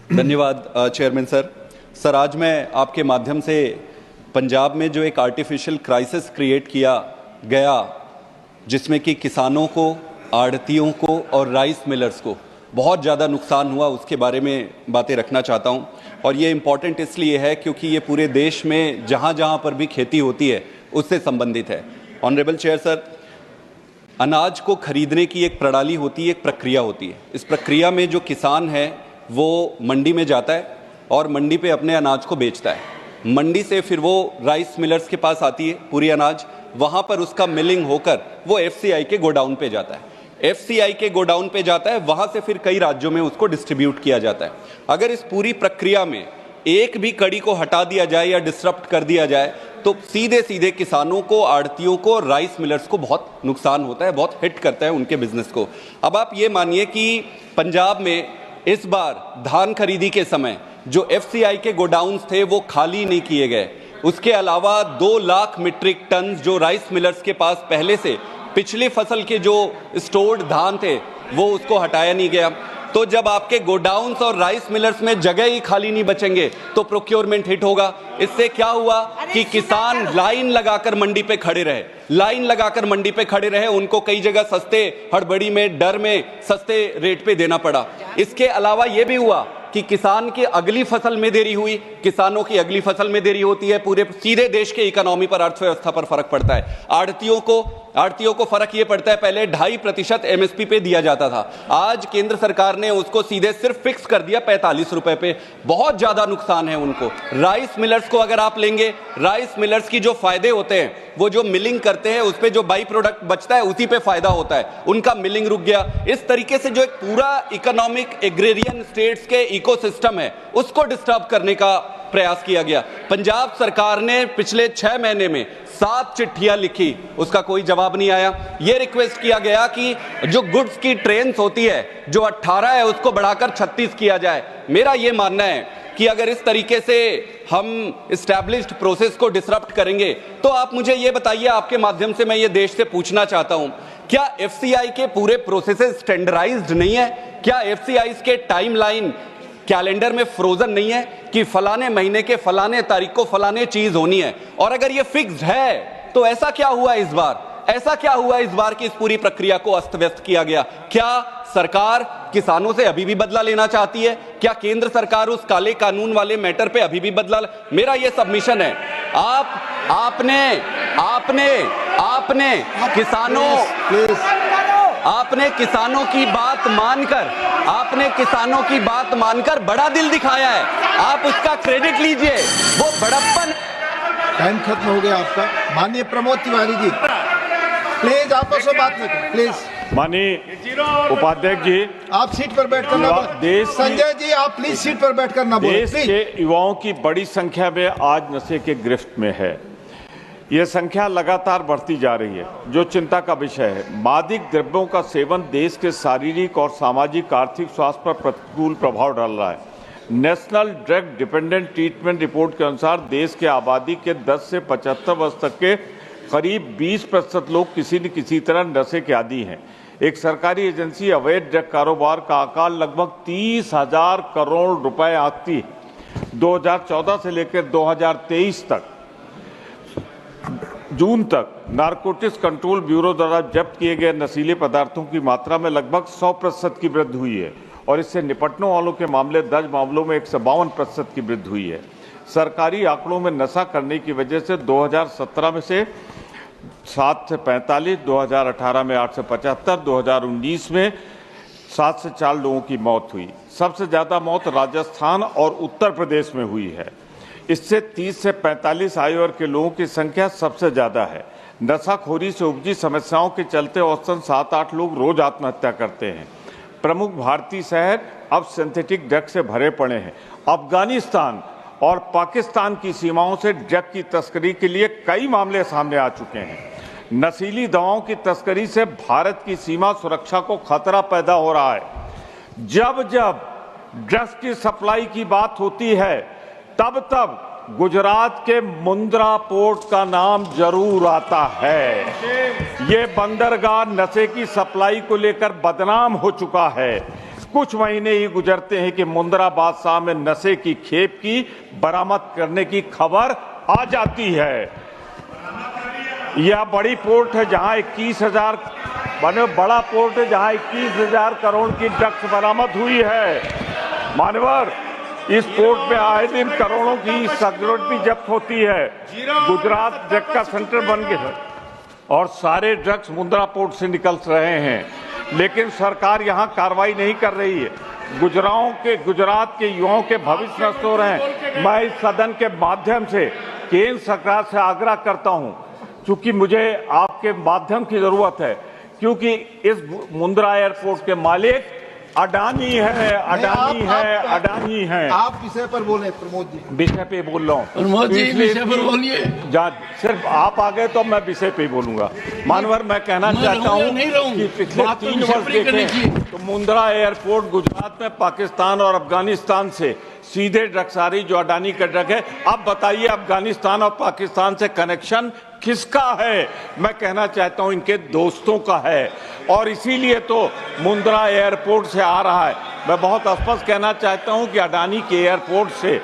धन्यवाद chairman sir. Sir, आज मैं आपके माध्यम से पंजाब में जो एक आर्टिफिशियल क्राइसिस क्रिएट किया गया, जिसमें कि किसानों को, आढ़तियों को और राइस मिलर्स को बहुत ज़्यादा नुकसान हुआ, उसके बारे में बातें रखना चाहता हूं। और ये इम्पॉर्टेंट इसलिए है क्योंकि ये पूरे देश में जहां जहां पर भी खेती होती है उससे संबंधित है। ऑनरेबल चेयर सर, अनाज को खरीदने की एक प्रणाली होती है, एक प्रक्रिया होती है। इस प्रक्रिया में जो किसान है वो मंडी में जाता है और मंडी पे अपने अनाज को बेचता है। मंडी से फिर वो राइस मिलर्स के पास आती है पूरी अनाज, वहाँ पर उसका मिलिंग होकर वो एफसीआई के गोडाउन पे जाता है। एफसीआई के गोडाउन पे जाता है, वहाँ से फिर कई राज्यों में उसको डिस्ट्रीब्यूट किया जाता है। अगर इस पूरी प्रक्रिया में एक भी कड़ी को हटा दिया जाए या डिसरप्ट कर दिया जाए तो सीधे सीधे किसानों को, आढ़तियों को, राइस मिलर्स को बहुत नुकसान होता है, बहुत हिट करता है उनके बिजनेस को। अब आप ये मानिए कि पंजाब में इस बार धान खरीदी के समय जो एफसीआई के गोडाउन्स थे वो खाली नहीं किए गए। उसके अलावा 2 लाख मीट्रिक टन जो राइस मिलर्स के पास पहले से पिछली फसल के जो स्टोर्ड धान थे वो उसको हटाया नहीं गया। तो जब आपके गोडाउन्स और राइस मिलर्स में जगह ही खाली नहीं बचेंगे तो प्रोक्योरमेंट हिट होगा। इससे क्या हुआ कि किसान लाइन लगाकर मंडी पे खड़े रहे, लाइन लगाकर मंडी पे खड़े रहे, उनको कई जगह सस्ते, हड़बड़ी में, डर में सस्ते रेट पे देना पड़ा। इसके अलावा यह भी हुआ कि किसान की अगली फसल में देरी हुई। किसानों की अगली फसल में देरी होती है, पूरे सीधे देश के इकोनॉमी पर, अर्थव्यवस्था पर फर्क पड़ता है। आढ़तियों को फर्क ये पड़ता है, पहले 2.5% एमएसपी पे दिया जाता था, आज केंद्र सरकार ने उसको सीधे सिर्फ फिक्स कर दिया 45 रुपए पे। बहुत ज्यादा नुकसान है उनको। राइस मिलर्स को अगर आप लेंगे, राइस मिलर्स की जो फायदे होते हैं, वो जो मिलिंग करते हैं उस पे जो बाई प्रोडक्ट बचता है उसी पे फायदा होता है, उनका मिलिंग रुक गया। इस तरीके से जो एक पूरा इकोनॉमिक एग्रेरियन स्टेट्स के इकोसिस्टम है उसको डिस्टर्ब करने का प्रयास किया गया। पंजाब सरकार ने पिछले 6 महीने में 7 चिट्ठियां लिखी, उसका कोई जवाब नहीं आया। यह रिक्वेस्ट किया गया कि जो गुड्स की ट्रेन्स होती है जो 18 है उसको बढ़ाकर 36 किया जाए। मेरा यह मानना है कि अगर इस तरीके से हम एस्टैब्लिश्ड प्रोसेस को डिसरप्ट करेंगे तो आप मुझे ये बताइए, आपके माध्यम से मैं ये देश से पूछना चाहता हूं, क्या एफसीआई के पूरे प्रोसेसेस स्टैंडर्डाइज्ड नहीं है? क्या एफसीआई के टाइमलाइन कैलेंडर में फ्रोजन नहीं है कि फलाने महीने के फलाने तारीख को फलाने चीज होनी है? और अगर ये फिक्स्ड है तो ऐसा क्या हुआ इस बार? ऐसा क्या हुआ इस बार कि इस पूरी प्रक्रिया को अस्त व्यस्त किया गया? क्या सरकार किसानों से अभी भी बदला लेना चाहती है? क्या केंद्र सरकार उस काले कानून वाले मैटर पे अभी भी बदला? मेरा ये सबमिशन है, आपने किसानों की बात मानकर बड़ा दिल दिखाया है, आप उसका क्रेडिट लीजिए, वो बड़प्पन। टाइम खत्म हो गया आपका। माननीय प्रमोद तिवारी जी, प्लीज आपस में बात नहीं करें, प्लीज। माननीय उपाध्यक्ष जी, आप सीट पर बैठकर ना बोलें। संजय जी, आप प्लीज सीट पर बैठकर ना बोलें। देश के युवाओं की बड़ी संख्या में आज नशे के गिरफ्त में है। यह संख्या लगातार बढ़ती जा रही है, जो चिंता का विषय है। मादक द्रव्यों का सेवन देश के शारीरिक और सामाजिक आर्थिक स्वास्थ्य पर प्रतिकूल प्रभाव डाल रहा है। National drug dependent treatment report के अनुसार देश के आबादी के 10 से 75 वर्ष तक के करीब 20% लोग किसी न किसी तरह नशे के आदी हैं। एक सरकारी एजेंसी अवैध ड्रग कारोबार का आकार लगभग 30,000 करोड़ रुपए आती है। 2014 से लेकर 2023 तक, जून तक, नारकोटिक्स कंट्रोल ब्यूरो द्वारा जब्त किए गए नशीले पदार्थों की मात्रा में लगभग 100% की वृद्धि हुई है और इससे निपटने वालों के मामले दर्ज मामलों में 152% की वृद्धि हुई है। सरकारी आंकड़ों में नशा करने की वजह से 2017 में से 7 से 45, 2018 में 8 से 75, 2019 में 7 से 4 लोगों की मौत हुई। सबसे ज़्यादा मौत राजस्थान और उत्तर प्रदेश में हुई है। इससे 30 से 45 आयु वर्ग के लोगों की संख्या सबसे ज़्यादा है। नशाखोरी से उपजी समस्याओं के चलते औसतन 7-8 लोग रोज आत्महत्या करते हैं। प्रमुख भारतीय शहर अब सिंथेटिक ड्रग से भरे पड़े हैं। अफगानिस्तान और पाकिस्तान की सीमाओं से ड्रग की तस्करी के लिए कई मामले सामने आ चुके हैं। नशीली दवाओं की तस्करी से भारत की सीमा सुरक्षा को खतरा पैदा हो रहा है। जब जब ड्रग्स की सप्लाई की बात होती है तब गुजरात के मुंद्रा पोर्ट का नाम जरूर आता है। ये बंदरगाह नशे की सप्लाई को लेकर बदनाम हो चुका है। कुछ महीने ही गुजरते हैं कि मुंद्रा बादशाह में नशे की खेप की बरामद करने की खबर आ जाती है। यह बड़ी पोर्ट है जहां 21,000 बड़ा पोर्ट है जहां 21,000 करोड़ की ड्रग्स बरामद हुई है। मान्यवर, इस पोर्ट में आए दिन करोड़ों की सिगरेट भी जब्त होती है। गुजरात ड्रग का सेंटर बन गया है और सारे ड्रग्स मुंद्रा पोर्ट से निकल रहे हैं, लेकिन सरकार यहां कार्रवाई नहीं कर रही है। गुजरात के युवाओं के भविष्य नष्ट हो रहे हैं। मैं इस सदन के माध्यम से केंद्र सरकार से आग्रह करता हूं, क्योंकि मुझे आपके माध्यम की जरूरत है, क्योंकि इस मुंद्रा एयरपोर्ट के मालिक अडानी है, अडानी है। आप विषय पर बोले प्रमोद जी। विषय पे बोल रहा हूँ प्रमोद जी, विषय पर बोलिए। सिर्फ आप आ गए तो मैं विषय पे बोलूंगा। मानवर, मैं कहना चाहता हूँ कि पिछले 3 वर्ष देखें तो मुंद्रा एयरपोर्ट गुजरात में पाकिस्तान और अफगानिस्तान से सीधे ड्रग्स आ रही, जो अडानी का ड्रग है। अब बताइए, अफगानिस्तान और पाकिस्तान से कनेक्शन किसका है? मैं कहना चाहता हूं इनके दोस्तों का है, और इसीलिए तो मुंद्रा एयरपोर्ट से आ रहा है। मैं बहुत स्पष्ट कहना चाहता हूं कि अडानी के एयरपोर्ट से